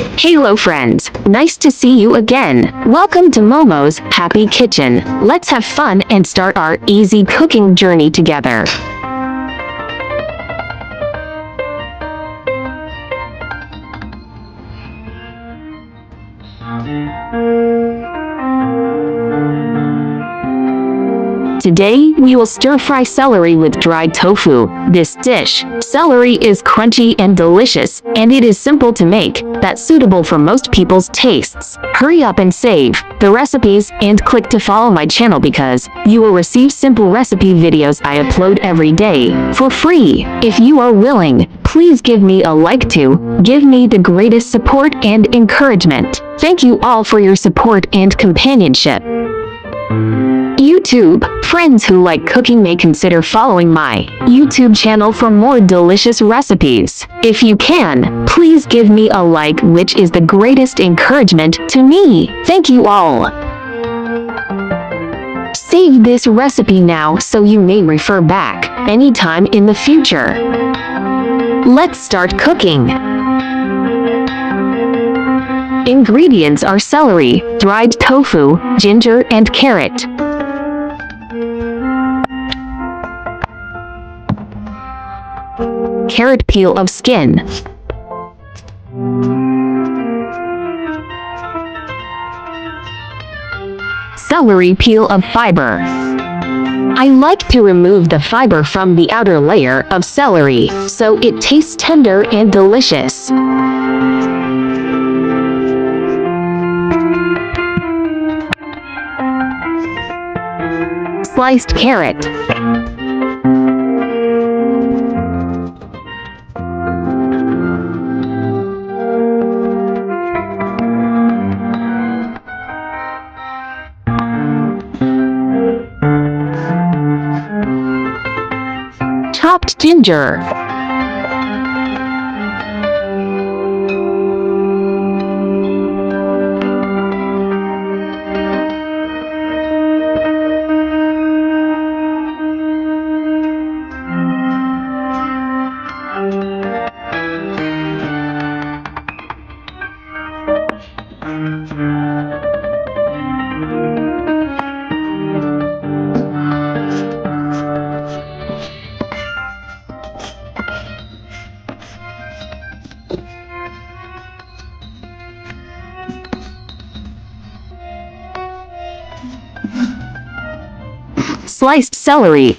Hello friends, nice to see you again. Welcome to Momo's Happy Kitchen. Let's have fun and start our easy cooking journey together. Today, we will stir-fry celery with dried tofu. This dish, celery, is crunchy and delicious, and it is simple to make, that's suitable for most people's tastes. Hurry up and save the recipes and click to follow my channel because you will receive simple recipe videos I upload every day for free. If you are willing, please give me a like to give me the greatest support and encouragement. Thank you all for your support and companionship. YouTube friends who like cooking may consider following my YouTube channel for more delicious recipes. If you can, please give me a like, which is the greatest encouragement to me. Thank you all. Save this recipe now so you may refer back anytime in the future. Let's start cooking. Ingredients are celery, dried tofu, ginger, and carrot. Carrot peel of skin. Celery peel of fiber. I like to remove the fiber from the outer layer of celery, so it tastes tender and delicious. Sliced carrot. Chopped ginger. Sliced celery.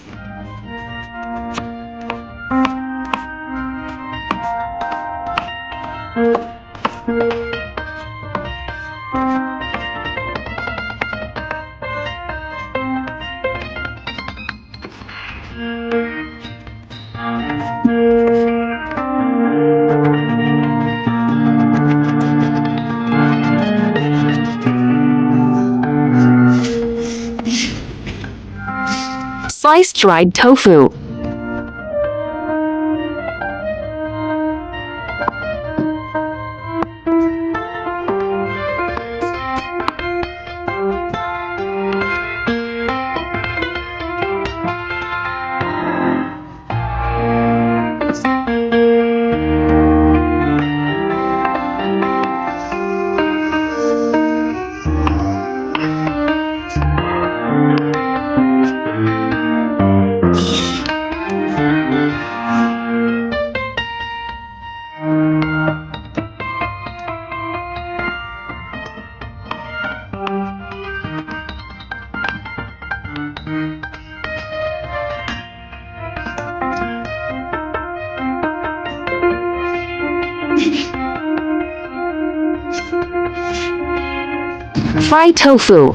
Sliced dried tofu. Fry tofu.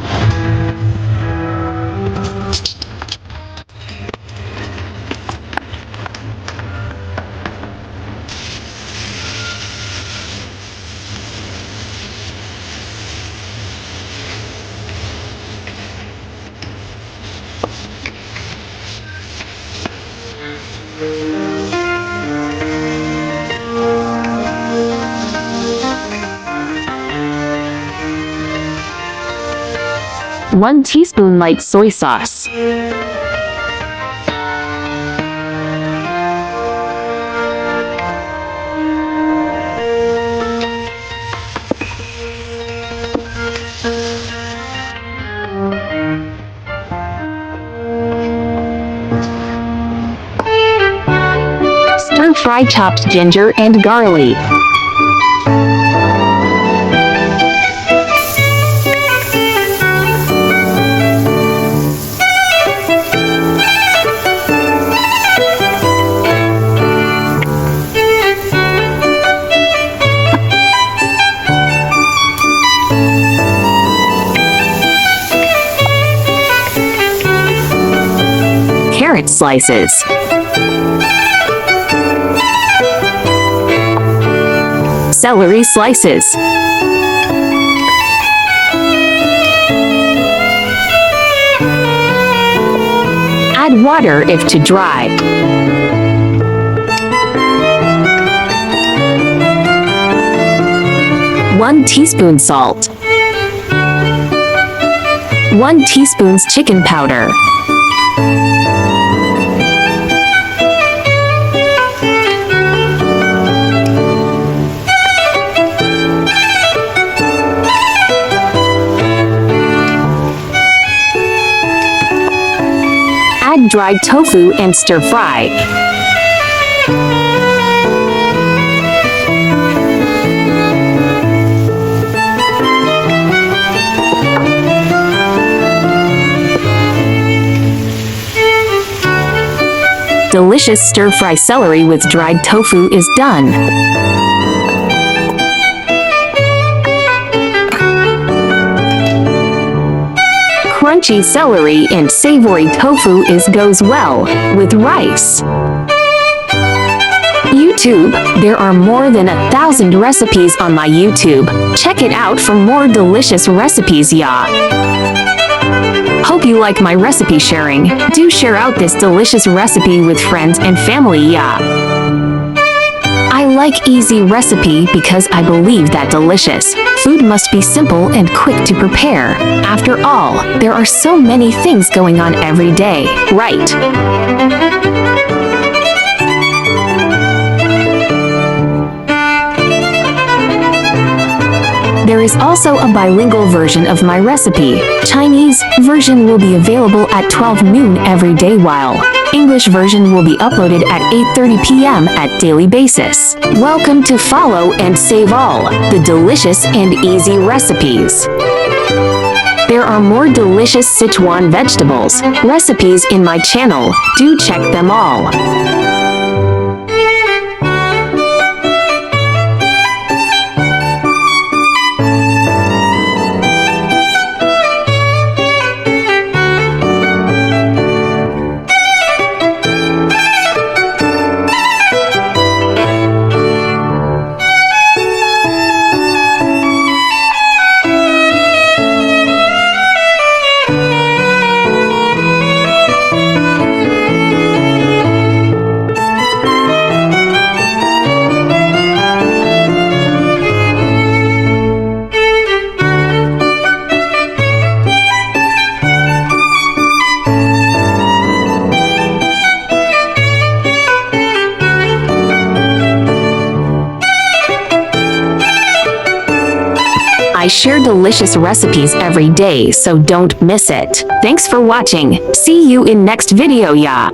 One teaspoon light soy sauce. Fry chopped ginger and garlic. Carrot slices. Celery slices. Add water if too dry. One teaspoon salt. 1 teaspoon chicken powder. Add dried tofu and stir fry. Delicious stir-fry celery with dried tofu is done. Crunchy celery and savory tofu goes well with rice. YouTube, there are more than 1,000 recipes on my YouTube. Check it out for more delicious recipes, ya. Hope you like my recipe sharing. Do share out this delicious recipe with friends and family, ya. I like easy recipe because I believe that delicious food must be simple and quick to prepare. After all, there are so many things going on every day, right? There is also a bilingual version of my recipe. Chinese version will be available at 12 noon every day, while English version will be uploaded at 8:30 p.m. at daily basis. Welcome to follow and save all the delicious and easy recipes. There are more delicious Sichuan vegetables recipes in my channel. Do check them all. I share delicious recipes every day, so don't miss it. Thanks for watching. See you in next video, ya.